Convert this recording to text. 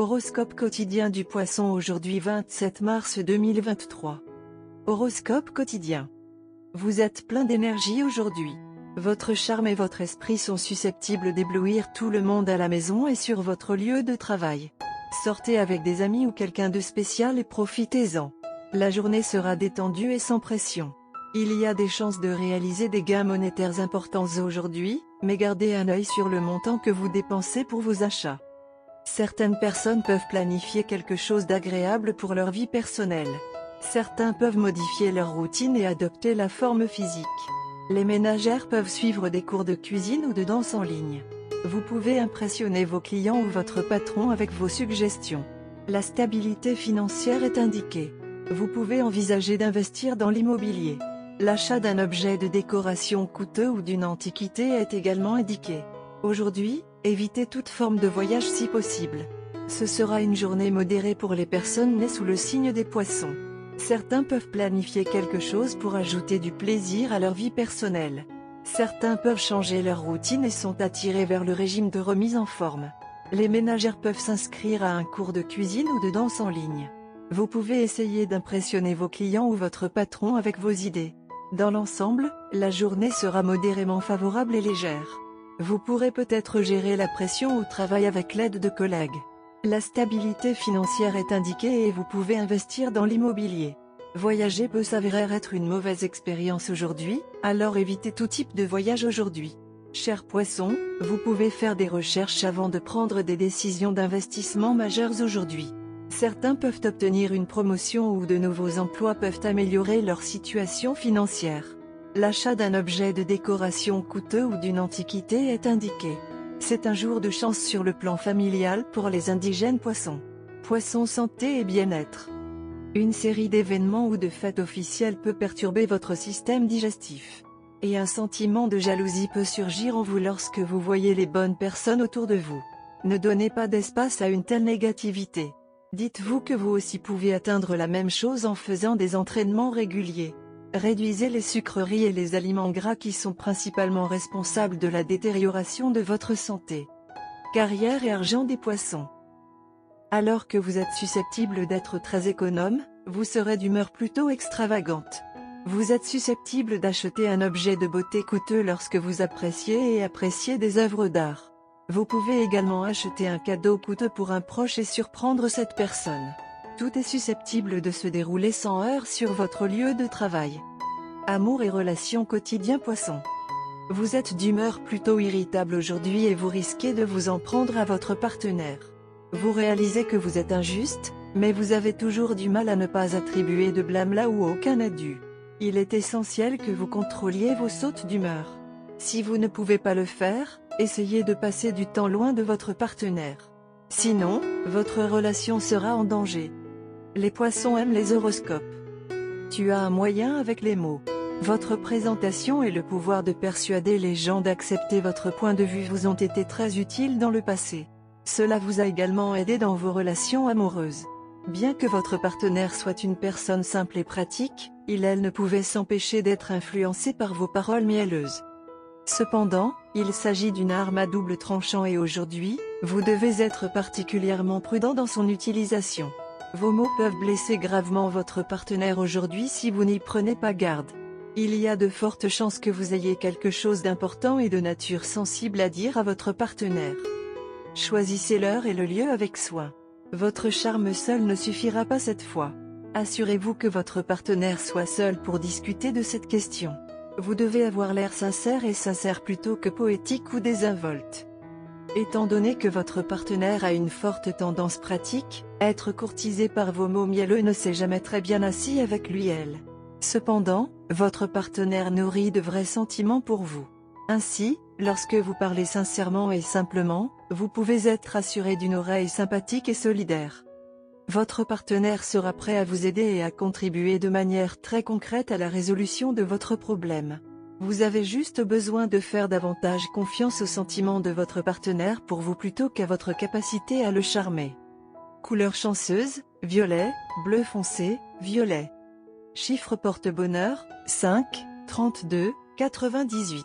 Horoscope quotidien du Poisson aujourd'hui 27 mars 2023. Horoscope quotidien. Vous êtes plein d'énergie aujourd'hui. Votre charme et votre esprit sont susceptibles d'éblouir tout le monde à la maison et sur votre lieu de travail. Sortez avec des amis ou quelqu'un de spécial et profitez-en. La journée sera détendue et sans pression. Il y a des chances de réaliser des gains monétaires importants aujourd'hui, mais gardez un œil sur le montant que vous dépensez pour vos achats. Certaines personnes peuvent planifier quelque chose d'agréable pour leur vie personnelle. Certains peuvent modifier leur routine et adopter la forme physique. Les ménagères peuvent suivre des cours de cuisine ou de danse en ligne. Vous pouvez impressionner vos clients ou votre patron avec vos suggestions. La stabilité financière est indiquée. Vous pouvez envisager d'investir dans l'immobilier. L'achat d'un objet de décoration coûteux ou d'une antiquité est également indiqué. Aujourd'hui, évitez toute forme de voyage si possible. Ce sera une journée modérée pour les personnes nées sous le signe des Poissons. Certains peuvent planifier quelque chose pour ajouter du plaisir à leur vie personnelle. Certains peuvent changer leur routine et sont attirés vers le régime de remise en forme. Les ménagères peuvent s'inscrire à un cours de cuisine ou de danse en ligne. Vous pouvez essayer d'impressionner vos clients ou votre patron avec vos idées. Dans l'ensemble, la journée sera modérément favorable et légère. Vous pourrez peut-être gérer la pression au travail avec l'aide de collègues. La stabilité financière est indiquée et vous pouvez investir dans l'immobilier. Voyager peut s'avérer être une mauvaise expérience aujourd'hui, alors évitez tout type de voyage aujourd'hui. Chers Poissons, vous pouvez faire des recherches avant de prendre des décisions d'investissement majeures aujourd'hui. Certains peuvent obtenir une promotion ou de nouveaux emplois peuvent améliorer leur situation financière. L'achat d'un objet de décoration coûteux ou d'une antiquité est indiqué. C'est un jour de chance sur le plan familial pour les indigènes Poissons. Poissons santé et bien-être. Une série d'événements ou de fêtes officielles peut perturber votre système digestif. Et un sentiment de jalousie peut surgir en vous lorsque vous voyez les bonnes personnes autour de vous. Ne donnez pas d'espace à une telle négativité. Dites-vous que vous aussi pouvez atteindre la même chose en faisant des entraînements réguliers. Réduisez les sucreries et les aliments gras qui sont principalement responsables de la détérioration de votre santé. Carrière et argent des Poissons. Alors que vous êtes susceptible d'être très économe, vous serez d'humeur plutôt extravagante. Vous êtes susceptible d'acheter un objet de beauté coûteux lorsque vous appréciez des œuvres d'art. Vous pouvez également acheter un cadeau coûteux pour un proche et surprendre cette personne. Tout est susceptible de se dérouler sans heurts sur votre lieu de travail. Amour et relations quotidien Poisson. Vous êtes d'humeur plutôt irritable aujourd'hui et vous risquez de vous en prendre à votre partenaire. Vous réalisez que vous êtes injuste, mais vous avez toujours du mal à ne pas attribuer de blâme là où aucun n'est dû. Il est essentiel que vous contrôliez vos sautes d'humeur. Si vous ne pouvez pas le faire, essayez de passer du temps loin de votre partenaire. Sinon, votre relation sera en danger. Les Poissons aiment les horoscopes. Tu as un moyen avec les mots. Votre présentation et le pouvoir de persuader les gens d'accepter votre point de vue vous ont été très utiles dans le passé. Cela vous a également aidé dans vos relations amoureuses. Bien que votre partenaire soit une personne simple et pratique, elle ne pouvait s'empêcher d'être influencé par vos paroles mielleuses. Cependant, il s'agit d'une arme à double tranchant et aujourd'hui, vous devez être particulièrement prudent dans son utilisation. Vos mots peuvent blesser gravement votre partenaire aujourd'hui si vous n'y prenez pas garde. Il y a de fortes chances que vous ayez quelque chose d'important et de nature sensible à dire à votre partenaire. Choisissez l'heure et le lieu avec soin. Votre charme seul ne suffira pas cette fois. Assurez-vous que votre partenaire soit seul pour discuter de cette question. Vous devez avoir l'air sincère plutôt que poétique ou désinvolte. Étant donné que votre partenaire a une forte tendance pratique, être courtisé par vos mots mielleux ne s'est jamais très bien assis avec lui/elle. Cependant, votre partenaire nourrit de vrais sentiments pour vous. Ainsi, lorsque vous parlez sincèrement et simplement, vous pouvez être assuré d'une oreille sympathique et solidaire. Votre partenaire sera prêt à vous aider et à contribuer de manière très concrète à la résolution de votre problème. Vous avez juste besoin de faire davantage confiance aux sentiments de votre partenaire pour vous plutôt qu'à votre capacité à le charmer. Couleur chanceuse, violet, bleu foncé, violet. Chiffre porte-bonheur, 5, 32, 98.